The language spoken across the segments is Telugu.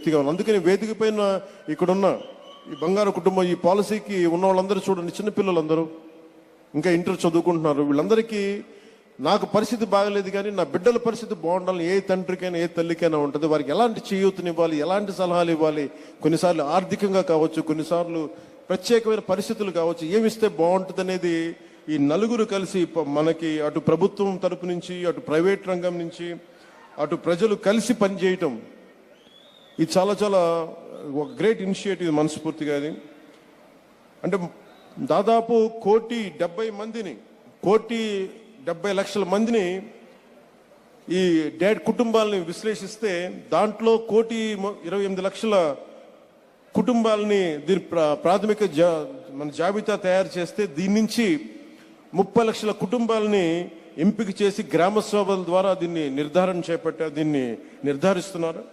వ్యక్తిగా ఉన్నాను. అందుకని వేదిక పైన ఇక్కడున్న ఈ బంగారు కుటుంబం, ఈ పాలసీకి ఉన్న వాళ్ళందరూ చూడండి, చిన్నపిల్లలందరూ ఇంకా ఇంటర్ చదువుకుంటున్నారు. వీళ్ళందరికీ నాకు పరిస్థితి బాగలేదు కానీ నా బిడ్డల పరిస్థితి బాగుండాలని ఏ తండ్రికైనా ఏ తల్లికైనా ఉంటుంది. వారికి ఎలాంటి చేయూతనివ్వాలి, ఎలాంటి సలహాలు ఇవ్వాలి, కొన్నిసార్లు ఆర్థికంగా కావచ్చు, కొన్నిసార్లు ప్రత్యేకమైన పరిస్థితులు కావచ్చు, ఏమిస్తే బాగుంటుంది అనేది ఈ నలుగురు కలిసి మనకి అటు ప్రభుత్వం తరపు నుంచి, అటు ప్రైవేట్ రంగం నుంచి, అటు ప్రజలు కలిసి పనిచేయటం, ఇది చాలా చాలా ఒక గ్రేట్ ఇనిషియేటివ్ మనస్ఫూర్తిగా. అది అంటే దాదాపు 1,70,000,000 మందిని ఈ డాడ్ కుటుంబాలని విశ్లేషిస్తే దాంట్లో 1,28,00,000 కుటుంబాలని దీని ప్రాథమిక మన జాబితా తయారు చేస్తే దీని నుంచి 30 లక్షల కుటుంబాలని ఎంపిక చేసి గ్రామ సభల ద్వారా దీన్ని నిర్ధారిస్తున్నారు.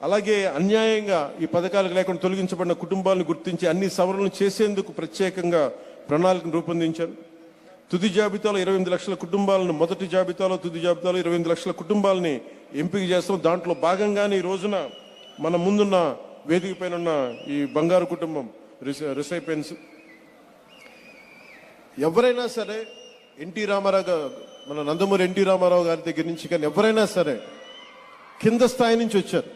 అలాగే అన్యాయంగా ఈ పథకాలకు లేకుండా తొలగించబడిన కుటుంబాలను గుర్తించి అన్ని సవరణలు చేసేందుకు ప్రత్యేకంగా ప్రణాళికను రూపొందించారు. తుది జాబితాలో 28 లక్షల కుటుంబాలను, మొదటి జాబితాలో తుది జాబితాలో 28 లక్షల కుటుంబాలని ఎంపిక చేస్తాం. దాంట్లో భాగంగానే ఈ రోజున మన ముందున్న వేదిక పైన ఉన్న ఈ బంగారు కుటుంబం రిసైపెన్స్. ఎవరైనా సరే ఎన్టీ రామారావు గారు, మన నందమూరి ఎన్టీ రామారావు గారి దగ్గర నుంచి కానీ ఎవరైనా సరే కింద స్థాయి నుంచి వచ్చారు.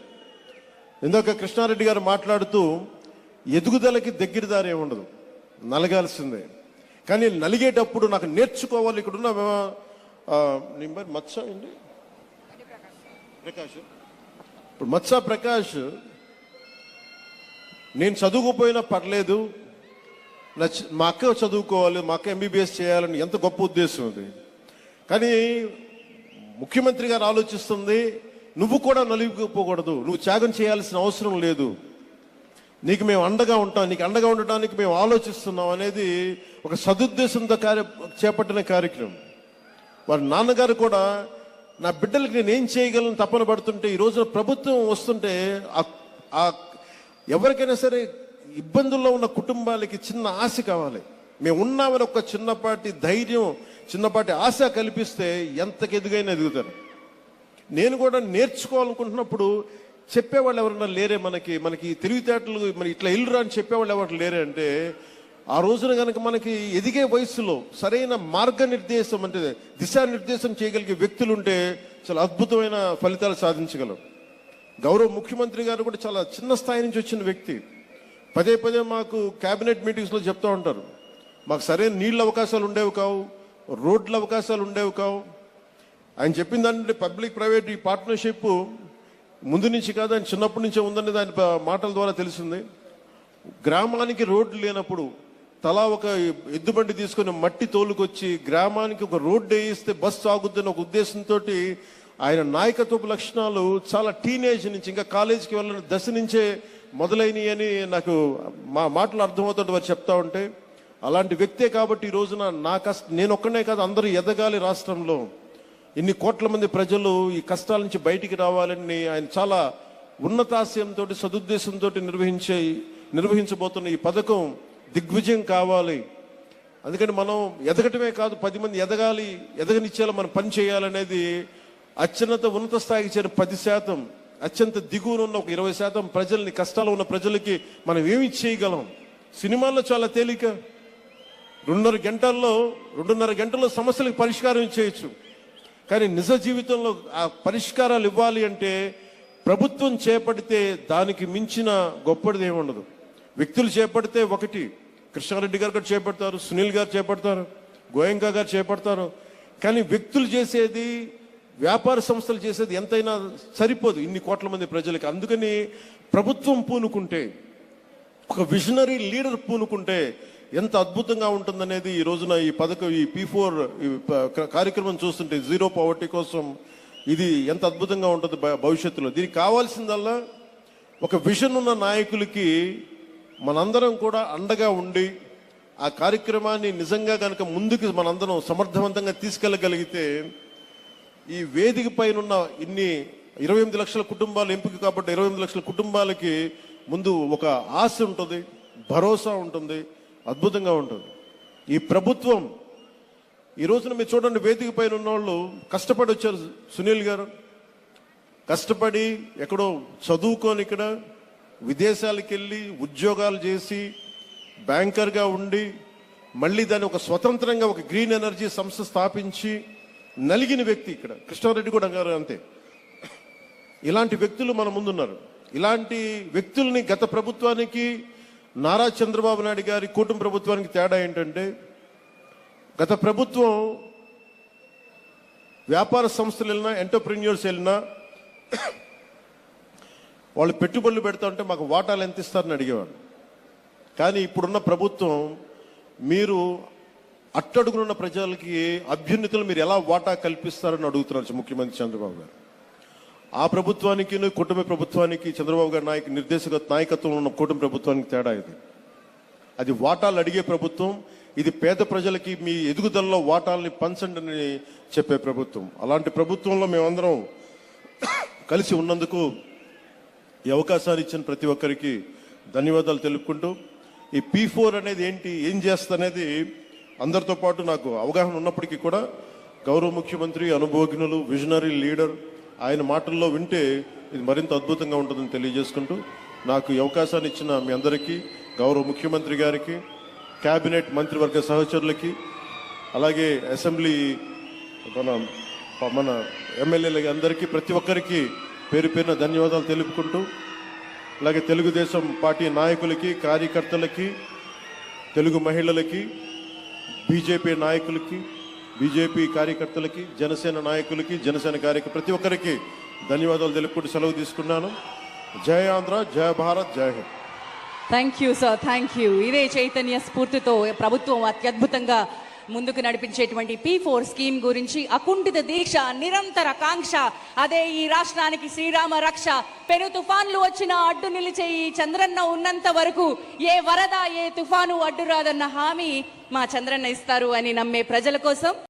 ఇందాక కృష్ణారెడ్డి గారు మాట్లాడుతూ ఎదుగుదలకి దగ్గర దారి ఏముండదు, నలగాల్సిందే. కానీ నలిగేటప్పుడు నాకు నేర్చుకోవాలి. ఇక్కడున్న మత్స అండి ప్రకాష్, ఇప్పుడు మత్స ప్రకాష్, నేను చదువుకుపోయినా పర్లేదు, మా అక్క చదువుకోవాలి, మా అక్క ఎంబీబీఎస్ చేయాలని ఎంత గొప్ప ఉద్దేశం అది. కానీ ముఖ్యమంత్రి గారు ఆలోచిస్తుంది, నువ్వు కూడా నలిగిపోకూడదు, నువ్వు త్యాగం చేయాల్సిన అవసరం లేదు, నీకు మేము అండగా ఉంటాం, నీకు అండగా ఉండటానికి మేము ఆలోచిస్తున్నాం అనేది ఒక సదుద్దేశంతో చేపట్టిన కార్యక్రమం. వారి నాన్నగారు కూడా నా బిడ్డలకి నేను ఏం చేయగలను తపన పడుతుంటే, ఈ రోజున ప్రభుత్వం వస్తుంటే ఎవరికైనా సరే ఇబ్బందుల్లో ఉన్న కుటుంబాలకి చిన్న ఆశ కావాలి. మేము ఉన్నామని ఒక చిన్నపాటి ధైర్యం, చిన్నపాటి ఆశ కల్పిస్తే ఎంతకు ఎదుగైనా ఎదుగుతారు. నేను కూడా నేర్చుకోవాలనుకుంటున్నప్పుడు చెప్పేవాళ్ళు ఎవరన్నా లేరే, మనకి తెలివితేటలు మన ఇట్లా ఇల్లురా అని చెప్పేవాళ్ళు ఎవరు లేరే అంటే, ఆ రోజున కనుక మనకి ఎదిగే వయసులో సరైన మార్గనిర్దేశం అంటే దిశానిర్దేశం చేయగలిగే వ్యక్తులు ఉంటే చాలా అద్భుతమైన ఫలితాలు సాధించగలం. గౌరవ ముఖ్యమంత్రి గారు కూడా చాలా చిన్న స్థాయి నుంచి వచ్చిన వ్యక్తి. పదే పదే మాకు క్యాబినెట్ మీటింగ్స్లో చెప్తూ ఉంటారు, మాకు సరైన నీళ్ళ అవకాశాలు ఉండేవి కావు, రోడ్ల అవకాశాలు ఉండేవి కావు. ఆయన చెప్పిన దాంట్లో పబ్లిక్ ప్రైవేట్ ఈ పార్ట్నర్షిప్ ముందు నుంచి కాదు, ఆయన చిన్నప్పటి నుంచే ఉందని దాని మాటల ద్వారా తెలిసింది. గ్రామానికి రోడ్లు లేనప్పుడు తలా ఒక ఎద్దుబండి తీసుకొని మట్టి తోలుకొచ్చి గ్రామానికి ఒక రోడ్డు వేయిస్తే బస్సు ఆగుద్దని ఒక ఉద్దేశంతో ఆయన నాయకత్వపు లక్షణాలు చాలా టీనేజ్ నుంచి, ఇంకా కాలేజీకి వెళ్ళిన దశ నుంచే మొదలైనవి అని నాకు మా మాటలు అర్థమవుతుంటే వారు చెప్తా ఉంటే, అలాంటి వ్యక్తే కాబట్టి ఈ రోజున నేను ఒక్కనే కాదు, అందరూ ఎదగాలి. రాష్ట్రంలో ఇన్ని కోట్ల మంది ప్రజలు ఈ కష్టాల నుంచి బయటికి రావాలని ఆయన చాలా ఉన్నతాశయంతో, సదుద్దేశంతో నిర్వహించబోతున్న ఈ పథకం దిగ్విజయం కావాలి. అందుకని మనం ఎదగటమే కాదు, 10 మంది ఎదగాలి, ఎదగనిచ్చేలా మనం పని చేయాలనేది అత్యున్నత ఉన్నత స్థాయికి చేరిన 10%, అత్యంత దిగువన ఉన్న ఒక 20% ప్రజల్ని, కష్టాలు ఉన్న ప్రజలకి మనం ఏమి చేయగలం. సినిమాల్లో చాలా తేలిక, 2.5 గంటల్లో సమస్యలకు పరిష్కారం చేయొచ్చు. కానీ నిజ జీవితంలో ఆ పరిష్కారాలు ఇవ్వాలి అంటే ప్రభుత్వం చేపడితే దానికి మించిన గొప్పది ఏమి ఉండదు. వ్యక్తులు చేపడితే ఒకటి, కృష్ణారెడ్డి గారు కూడా చేపడతారు, సునీల్ గారు చేపడతారు, గోయంకా గారు చేపడతారు. కానీ వ్యక్తులు చేసేది, వ్యాపార సంస్థలు చేసేది ఎంతైనా సరిపోదు ఇన్ని కోట్ల మంది ప్రజలకి. అందుకని ప్రభుత్వం పూనుకుంటే, ఒక విజనరీ లీడర్ పూనుకుంటే ఎంత అద్భుతంగా ఉంటుందనేది ఈ రోజున ఈ పథకం, ఈ P4 కార్యక్రమం చూస్తుంటే, జీరో పవర్టీ కోసం ఇది ఎంత అద్భుతంగా ఉంటుంది భవిష్యత్తులో. దీనికి కావాల్సిందల్లా ఒక విజన్ ఉన్న నాయకులకి మనందరం కూడా అండగా ఉండి ఆ కార్యక్రమాన్ని నిజంగా కనుక ముందుకు మనందరం సమర్థవంతంగా తీసుకెళ్ళగలిగితే, ఈ వేదిక పైన ఉన్న ఇన్ని 28 లక్షల కుటుంబాలు ఎంపిక కాబట్టి 28 లక్షల కుటుంబాలకి ముందు ఒక ఆశ ఉంటుంది, భరోసా ఉంటుంది, అద్భుతంగా ఉంటుంది. ఈ ప్రభుత్వం ఈ రోజున మీరు చూడండి, వేదిక పైన ఉన్న వాళ్ళు కష్టపడి వచ్చారు. సునీల్ గారు కష్టపడి ఎక్కడో చదువుకొని ఇక్కడ విదేశాలకు వెళ్ళి ఉద్యోగాలు చేసి బ్యాంకర్గా ఉండి మళ్ళీ దాన్ని ఒక స్వతంత్రంగా ఒక గ్రీన్ ఎనర్జీ సంస్థ స్థాపించి నలిగిన వ్యక్తి ఇక్కడ కృష్ణారెడ్డి కూడా గారు అంతే. ఇలాంటి వ్యక్తులు మన ముందున్నారు. ఇలాంటి వ్యక్తుల్ని గత ప్రభుత్వానికి నారా చంద్రబాబు నాయుడు గారి కూటమి ప్రభుత్వానికి తేడా ఏంటంటే, గత ప్రభుత్వం వ్యాపార సంస్థలు వెళ్ళినా ఎంటర్ప్రెన్యూర్స్ వెళ్ళినా వాళ్ళు పెట్టుబడులు పెడతా ఉంటే మాకు వాటాలు ఎంత ఇస్తారని అడిగేవాడు. కానీ ఇప్పుడున్న ప్రభుత్వం మీరు అట్టడుగునున్న ప్రజలకి అభ్యున్నతులు మీరు ఎలా వాటా కల్పిస్తారని అడుగుతున్నారు ముఖ్యమంత్రి చంద్రబాబు గారు. ఆ ప్రభుత్వానికి కూటమి ప్రభుత్వానికి చంద్రబాబు గారి నాయకత్వంలో ఉన్న కూటమి ప్రభుత్వానికి తేడా ఇది. అది వాటాలు అడిగే ప్రభుత్వం, ఇది పేద ప్రజలకి మీ ఎదుగుదలలో వాటాలని పంచండి అని చెప్పే ప్రభుత్వం. అలాంటి ప్రభుత్వంలో మేమందరం కలిసి ఉన్నందుకు ఈ అవకాశాన్ని ఇచ్చిన ప్రతి ఒక్కరికి ధన్యవాదాలు తెలుపుకుంటూ, ఈ P4 అనేది ఏంటి, ఏం చేస్తనేది అందరితో పాటు నాకు అవగాహన ఉన్నప్పటికీ కూడా గౌరవ ముఖ్యమంత్రి అనుభవజ్ఞులు, విజనరీ లీడర్, ఆయన మాటల్లో వింటే ఇది మరింత అద్భుతంగా ఉంటుందని తెలియజేసుకుంటూ, నాకు ఈ అవకాశాన్ని ఇచ్చిన మీ అందరికీ, గౌరవ ముఖ్యమంత్రి గారికి, కేబినెట్ మంత్రివర్గ సహచరులకి, అలాగే అసెంబ్లీ మన ఎమ్మెల్యేలకి అందరికీ, ప్రతి ఒక్కరికి పేరు పేరున ధన్యవాదాలు తెలుపుకుంటూ, అలాగే తెలుగుదేశం పార్టీ నాయకులకి, కార్యకర్తలకి, తెలుగు మహిళలకి, బీజేపీ నాయకులకి, బీజేపీ కార్యకర్తలకి, జనసేన నాయకులకి, జనసేన ప్రతి ఒక్కరికి ధన్యవాదాలు తెలుపుకుంటూ సెలవు తీసుకున్నాను. జై ఆంధ్ర, జై భారత్, జై Hind. Thank you sir, thank you. ఇదే చైతన్య స్ఫూర్తితో ప్రభుత్వం అత్యద్భుతంగా ముందుకు నడిపించేటువంటి P4 స్కీమ్ గురించి అకుంఠిత దీక్ష, నిరంతర కాంక్ష, అదే ఈ రాష్ట్రానికి శ్రీరామ రక్ష. పెను తుఫాన్లు వచ్చినా అడ్డు నిలిచే ఈ చంద్రన్న ఉన్నంత వరకు ఏ వరద, ఏ తుఫాను అడ్డు రాదన్న హామీ మా చంద్రన్న ఇస్తారు అని నమ్మే ప్రజల కోసం